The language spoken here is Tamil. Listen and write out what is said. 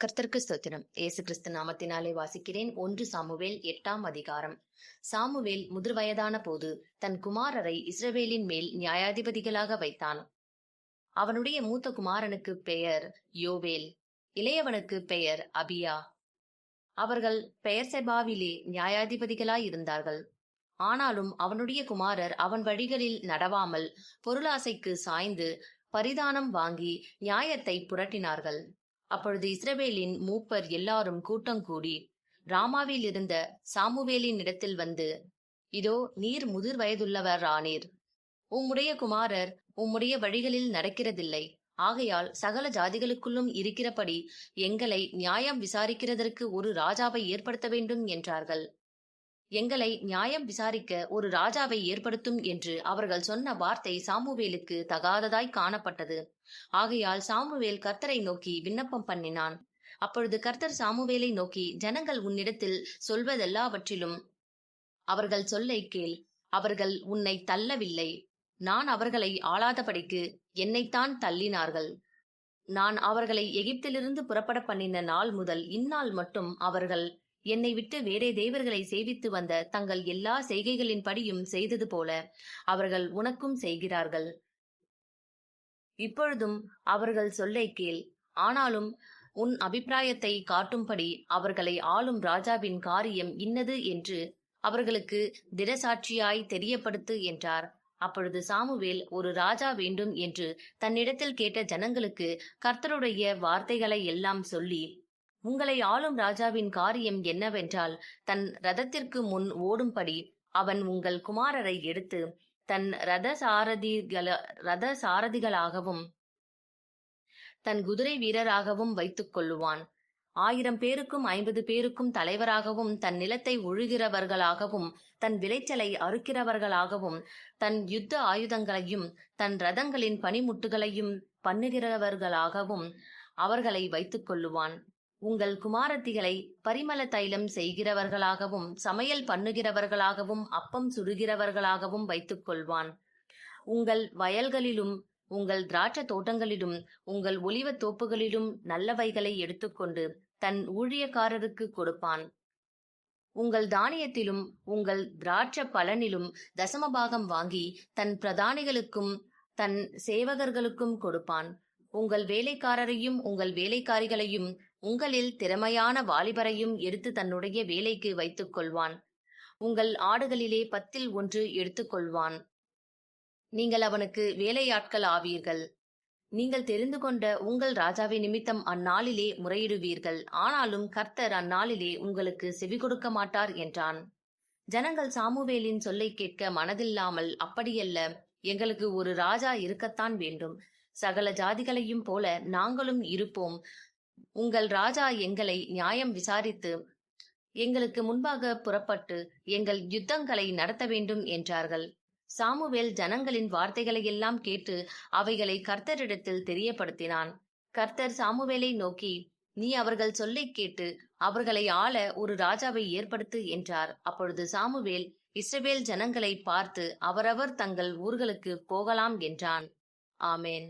கர்த்தருக்கு ஸ்தோத்திரம். இயேசு கிறிஸ்து நாமத்தினாலே வாசிக்கிறேன். 1 சாமுவேல் 8ஆம் அதிகாரம். சாமுவேல் முதிர்வயதான போது தன் குமாரரை இஸ்ரவேலின் மேல் நியாயாதிபதிகளாக வைத்தான். அவனுடைய மூத்த குமாரனுக்கு பெயர் யோவேல், இளையவனுக்கு பெயர் அபியா. அவர்கள் பெயர்செபாவிலே நியாயாதிபதிகளாயிருந்தார்கள். ஆனாலும் அவனுடைய குமாரர் அவன் வழிகளில் நடவாமல் பொருளாசைக்கு சாய்ந்து பரிதானம் வாங்கி நியாயத்தை புரட்டினார்கள். அப்பொழுது இஸ்ரவேலின் மூப்பர் எல்லாரும் கூட்டங்கூடி ராமாவில் இருந்த சாமுவேலின் இடத்தில் வந்து, இதோ நீர் முதிர் வயதுள்ளவரானீர், உம்முடைய குமாரர் உம்முடைய வழிகளில் நடக்கிறதில்லை. ஆகையால் சகல ஜாதிகளுக்குள்ளும் இருக்கிறபடி எங்களை நியாயம் விசாரிக்கிறதற்கு ஒரு ராஜாவை ஏற்படுத்த வேண்டும் என்றார்கள். எங்களை நியாயம் விசாரிக்க ஒரு ராஜாவை ஏற்படுத்தும் என்று அவர்கள் சொன்ன வார்த்தை சாமுவேலுக்கு தகாததாய் காணப்பட்டது. ஆகையால் சாமுவேல் கர்த்தரை நோக்கி விண்ணப்பம் பண்ணினான். அப்பொழுது கர்த்தர் சாமுவேலை நோக்கி, ஜனங்கள் உன்னிடத்தில் சொல்வதெல்லாவற்றிலும் அவர்கள் சொல்லை கேள். அவர்கள் உன்னை தள்ளவில்லை, நான் அவர்களை ஆளாதபடிக்கு என்னைத்தான் தள்ளினார்கள். நான் அவர்களை எகிப்திலிருந்து புறப்பட பண்ணின நாள் முதல் இந்நாள் மட்டும் அவர்கள் என்னை விட்டு வேறே தேவர்களை சேவித்து வந்த தங்கள் எல்லா செய்கைகளின் படியும் செய்தது போல அவர்கள் உனக்கும் செய்கிறார்கள். இப்பொழுதும் அவர்கள் சொல்லை கேள். ஆனாலும் உன் அபிப்பிராயத்தை காட்டும்படி அவர்களை ஆளும் ராஜாவின் காரியம் இன்னது என்று அவர்களுக்கு திடசாட்சியாய் தெரியப்படுத்து என்றார். அப்பொழுது சாமுவேல் ஒரு ராஜா வேண்டும் என்று தன்னிடத்தில் கேட்ட ஜனங்களுக்கு கர்த்தருடைய வார்த்தைகளை எல்லாம் சொல்லி, உங்களை ஆளும் ராஜாவின் காரியம் என்னவென்றால், தன் ரதத்திற்கு முன் ஓடும்படி அவன் உங்கள் குமாரரை எடுத்து தன் ரத சாரதிகளாகவும் தன் குதிரை வீரராகவும் வைத்துக் கொள்ளுவான். 1000 பேருக்கும் 50 பேருக்கும் தலைவராகவும், தன் நிலத்தை ஒழுகிறவர்களாகவும், தன் விளைச்சலை அறுக்கிறவர்களாகவும், தன் யுத்த ஆயுதங்களையும் தன் ரதங்களின் பனிமுட்டுகளையும் பண்ணுகிறவர்களாகவும் அவர்களை வைத்துக் கொள்ளுவான். உங்கள் குமாரத்திகளை பரிமள தைலம் செய்கிறவர்களாகவும், சமையல் பண்ணுகிறவர்களாகவும், அப்பம் சுடுகிறவர்களாகவும் வைத்துக் கொள்வான். உங்கள் வயல்களிலும் உங்கள் திராட்சை தோட்டங்களிலும் உங்கள் ஒலிவ தோப்புகளிலும் நல்லவைகளை எடுத்துக்கொண்டு தன் ஊழியக்காரருக்கு கொடுப்பான். உங்கள் தானியத்திலும் உங்கள் திராட்சை பலனிலும் தசமபாகம் வாங்கி தன் பிரதானிகளுக்கும் தன் சேவகர்களுக்கும் கொடுப்பான். உங்கள் வேலைக்காரரையும் உங்கள் வேலைக்காரிகளையும் உங்களில் திறமையான வாலிபரையும் எடுத்து தன்னுடைய வேலைக்கு வைத்துக் கொள்வான். உங்கள் ஆடுகளிலே 10 1 எடுத்துக்கொள்வான். நீங்கள் அவனுக்கு வேலையாட்கள் ஆவீர்கள். நீங்கள் தெரிந்து கொண்ட உங்கள் ராஜாவை நிமித்தம் அந்நாளிலே முறையிடுவீர்கள். ஆனாலும் கர்த்தர் அந்நாளிலே உங்களுக்கு செவி கொடுக்க மாட்டார் என்றான். ஜனங்கள் சாமுவேலின் சொல்லை கேட்க மனதில்லாமல், அப்படியல்ல, எங்களுக்கு ஒரு ராஜா இருக்கத்தான் வேண்டும். சகல ஜாதிகளையும் போல நாங்களும் இருப்போம். உங்கள் ராஜா எங்களை நியாயம் விசாரித்து எங்களுக்கு முன்பாக புறப்பட்டு எங்கள் யுத்தங்களை நடத்த வேண்டும் என்றார்கள். சாமுவேல் ஜனங்களின் வார்த்தைகளையெல்லாம் கேட்டு அவைகளை கர்த்தரிடத்தில் தெரியப்படுத்தினான். கர்த்தர் சாமுவேலை நோக்கி, நீ அவர்கள் சொல்லை கேட்டு அவர்களை ஆள ஒரு ராஜாவை ஏற்படுத்து என்றார். அப்பொழுது சாமுவேல் இஸ்ரவேல் ஜனங்களை பார்த்து, அவரவர் தங்கள் ஊர்களுக்கு போகலாம் என்றான். ஆமேன்.